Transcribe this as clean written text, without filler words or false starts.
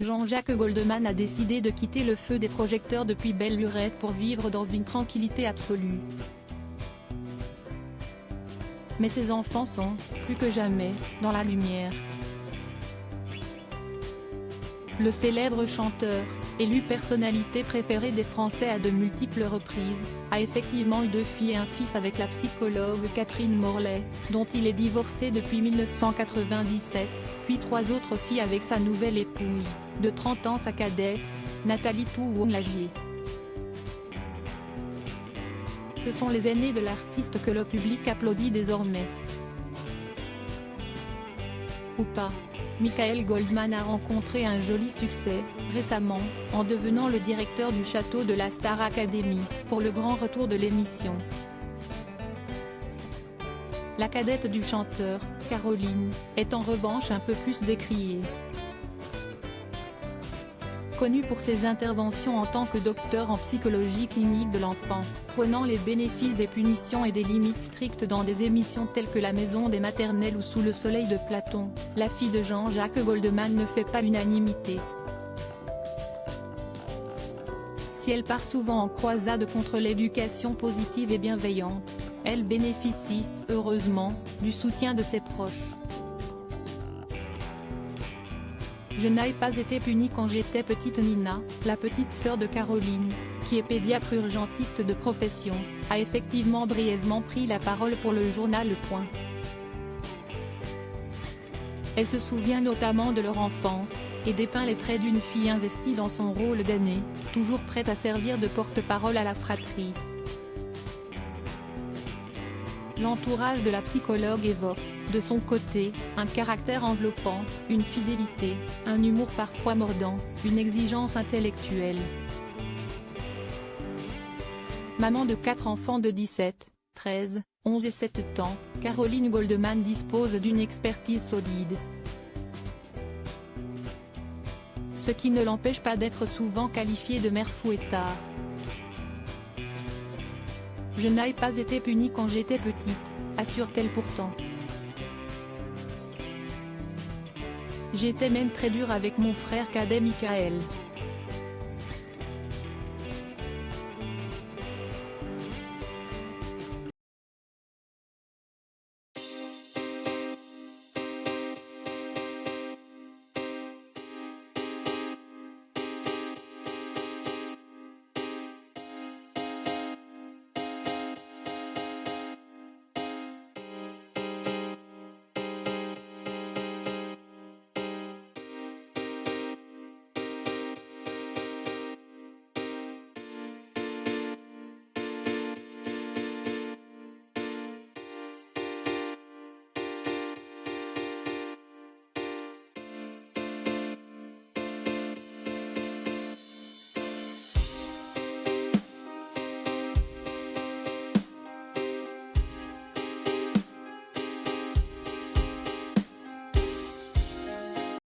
Jean-Jacques Goldman a décidé de quitter le feu des projecteurs depuis belle lurette pour vivre dans une tranquillité absolue. Mais ses enfants sont, plus que jamais, dans la lumière. Le célèbre chanteur, élu personnalité préférée des Français à de multiples reprises, a effectivement eu 2 filles et un fils avec la psychologue Catherine Morlet, dont il est divorcé depuis 1997, puis 3 autres filles avec sa nouvelle épouse, de 30 ans sa cadette, Nathalie Tououn-Lagier. Ce sont les aînés de l'artiste que le public applaudit désormais. Ou pas. Michael Goldman a rencontré un joli succès, récemment, en devenant le directeur du château de la Star Academy, pour le grand retour de l'émission. La cadette du chanteur, Caroline, est en revanche un peu plus décriée. Connue pour ses interventions en tant que docteur en psychologie clinique de l'enfant, prenant les bénéfices des punitions et des limites strictes dans des émissions telles que La Maison des Maternelles ou Sous le soleil de Platon, la fille de Jean-Jacques Goldman ne fait pas l'unanimité. Si elle part souvent en croisade contre l'éducation positive et bienveillante, elle bénéficie, heureusement, du soutien de ses proches. Je n'ai pas été punie quand j'étais petite. Nina, la petite sœur de Caroline, qui est pédiatre urgentiste de profession, a effectivement brièvement pris la parole pour le journal Le Point. Elle se souvient notamment de leur enfance, et dépeint les traits d'une fille investie dans son rôle d'aînée, toujours prête à servir de porte-parole à la fratrie. L'entourage de la psychologue évoque, de son côté, un caractère enveloppant, une fidélité, un humour parfois mordant, une exigence intellectuelle. Maman de 4 enfants de 17, 13, 11 et 7 ans, Caroline Goldman dispose d'une expertise solide. Ce qui ne l'empêche pas d'être souvent qualifiée de mère fouettard. Je n'ai pas été punie quand j'étais petite, assure-t-elle pourtant. J'étais même très dure avec mon frère cadet Michael.